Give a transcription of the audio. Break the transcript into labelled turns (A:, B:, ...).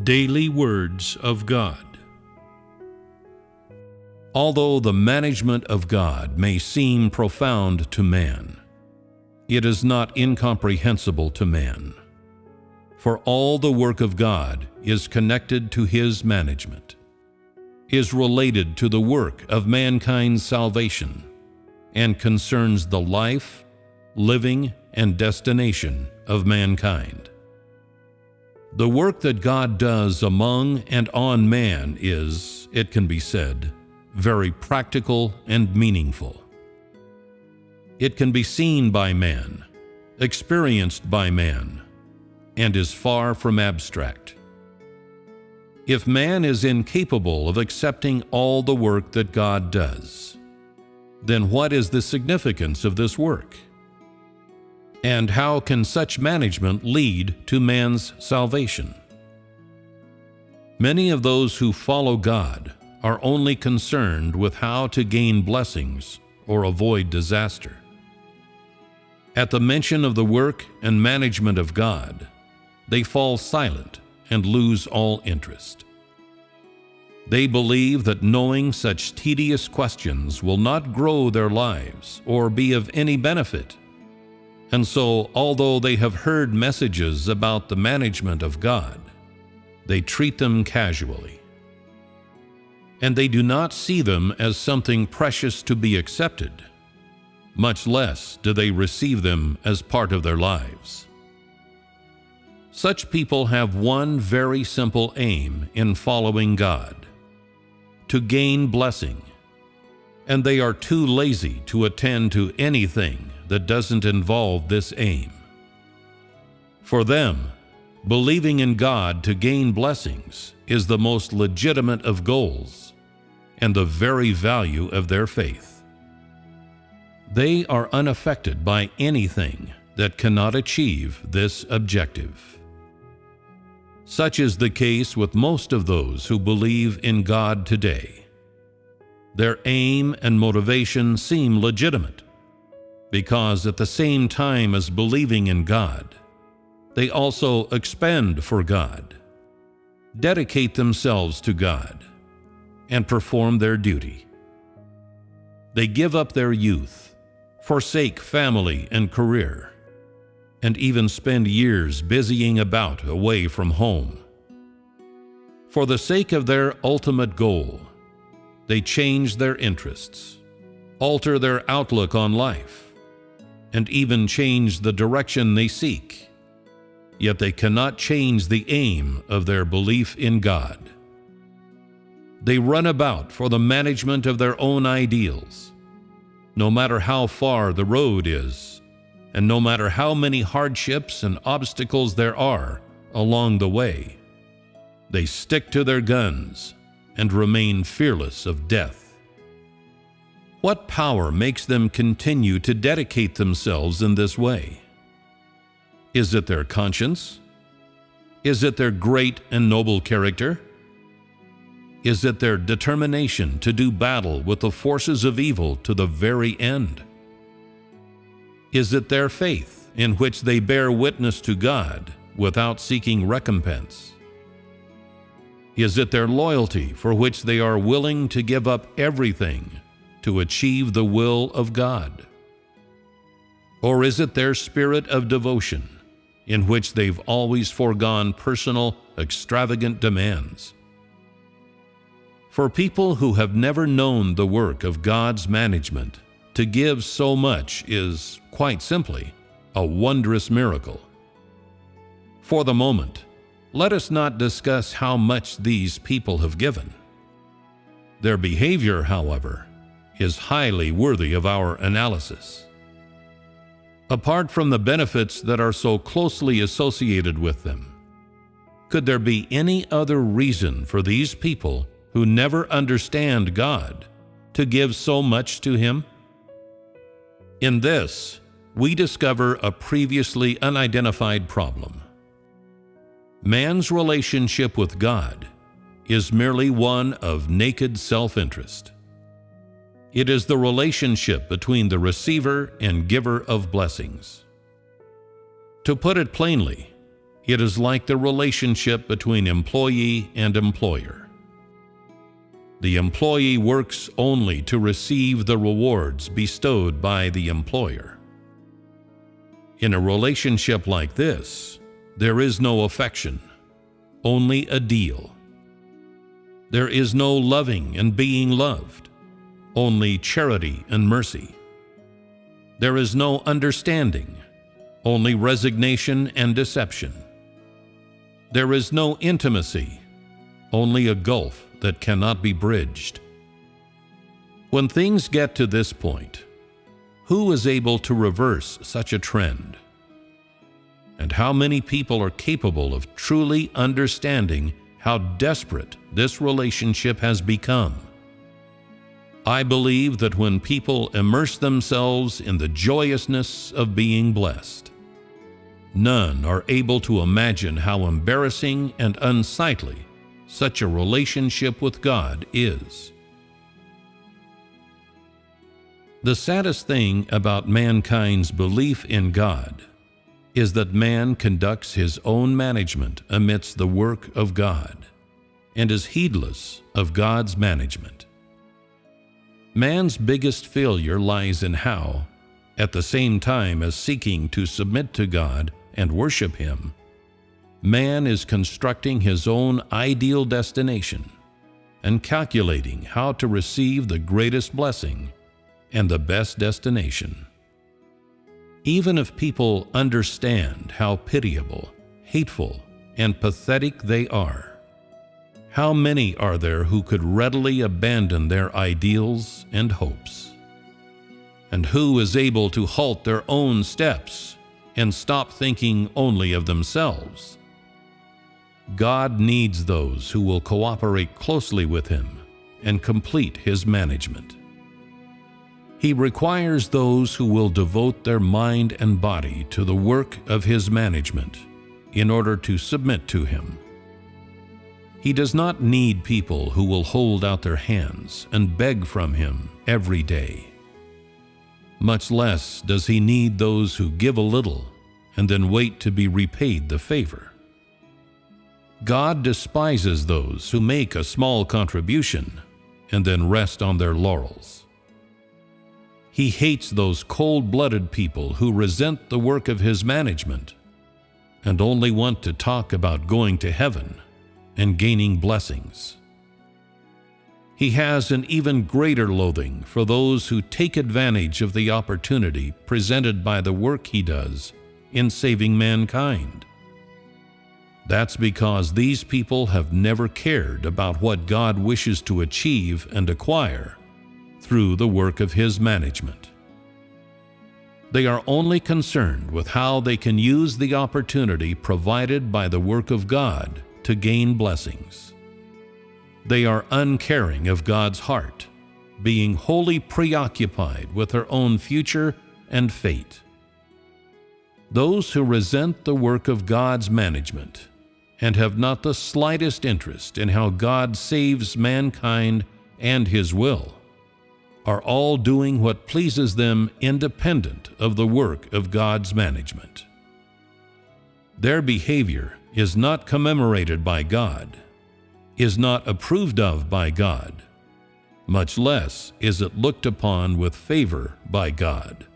A: Daily Words of God. Although the management of God may seem profound to man, it is not incomprehensible to man. For all the work of God is connected to His management, is related to the work of mankind's salvation, and concerns the life, living, and destination of mankind. The work that God does among and on man is, it can be said, very practical and meaningful. It can be seen by man, experienced by man, and is far from abstract. If man is incapable of accepting all the work that God does, then what is the significance of this work? And how can such management lead to man's salvation? Many of those who follow God are only concerned with how to gain blessings or avoid disaster. At the mention of the work and management of God, they fall silent and lose all interest. They believe that knowing such tedious questions will not grow their lives or be of any benefit. And so, although they have heard messages about the management of God, they treat them casually. And they do not see them as something precious to be accepted. Much less do they receive them as part of their lives. Such people have one very simple aim in following God: to gain blessing. And they are too lazy to attend to anything that doesn't involve this aim. For them, believing in God to gain blessings is the most legitimate of goals and the very value of their faith. They are unaffected by anything that cannot achieve this objective. Such is the case with most of those who believe in God today. Their aim and motivation seem legitimate, because at the same time as believing in God, they also expend for God, dedicate themselves to God, and perform their duty. They give up their youth, forsake family and career, and even spend years busying about away from home. For the sake of their ultimate goal, they change their interests, alter their outlook on life, and even change the direction they seek. Yet they cannot change the aim of their belief in God. They run about for the management of their own ideals, no matter how far the road is, and no matter how many hardships and obstacles there are along the way. They stick to their guns and remain fearless of death. What power makes them continue to dedicate themselves in this way? Is it their conscience? Is it their great and noble character? Is it their determination to do battle with the forces of evil to the very end? Is it their faith in which they bear witness to God without seeking recompense? Is it their loyalty for which they are willing to give up everything to achieve the will of God? Or is it their spirit of devotion in which they've always foregone personal, extravagant demands? For people who have never known the work of God's management, to give so much is, quite simply, a wondrous miracle. For the moment, let us not discuss how much these people have given. Their behavior, however, is highly worthy of our analysis. Apart from the benefits that are so closely associated with them, could there be any other reason for these people who never understand God to give so much to Him? In this, we discover a previously unidentified problem. Man's relationship with God is merely one of naked self-interest. It is the relationship between the receiver and giver of blessings. To put it plainly, It is like the relationship between employee and employer. The employee works only to receive the rewards bestowed by the employer. In a relationship like this, there is no affection, only a deal. There is no loving and being loved, only charity and mercy. There is no understanding, only resignation and deception. There is no intimacy, only a gulf that cannot be bridged. When things get to this point, who is able to reverse such a trend? And how many people are capable of truly understanding how desperate this relationship has become? I believe that when people immerse themselves in the joyousness of being blessed, none are able to imagine how embarrassing and unsightly such a relationship with God is. The saddest thing about mankind's belief in God is that man conducts his own management amidst the work of God and is heedless of God's management. Man's biggest failure lies in how, at the same time as seeking to submit to God and worship Him, man is constructing his own ideal destination and calculating how to receive the greatest blessing and the best destination. Even if people understand how pitiable, hateful, and pathetic they are, how many are there who could readily abandon their ideals and hopes? And who is able to halt their own steps and stop thinking only of themselves? God needs those who will cooperate closely with Him and complete His management. He requires those who will devote their mind and body to the work of His management in order to submit to Him. He does not need people who will hold out their hands and beg from Him every day. Much less does He need those who give a little and then wait to be repaid the favor. God despises those who make a small contribution and then rest on their laurels. He hates those cold-blooded people who resent the work of His management and only want to talk about going to heaven and gaining blessings. He has an even greater loathing for those who take advantage of the opportunity presented by the work He does in saving mankind. That's because these people have never cared about what God wishes to achieve and acquire through the work of His management. They are only concerned with how they can use the opportunity provided by the work of God to gain blessings. They are uncaring of God's heart, being wholly preoccupied with their own future and fate. Those who resent the work of God's management and have not the slightest interest in how God saves mankind and His will are all doing what pleases them independent of the work of God's management. Their behavior is not commemorated by God, is not approved of by God, much less is it looked upon with favor by God.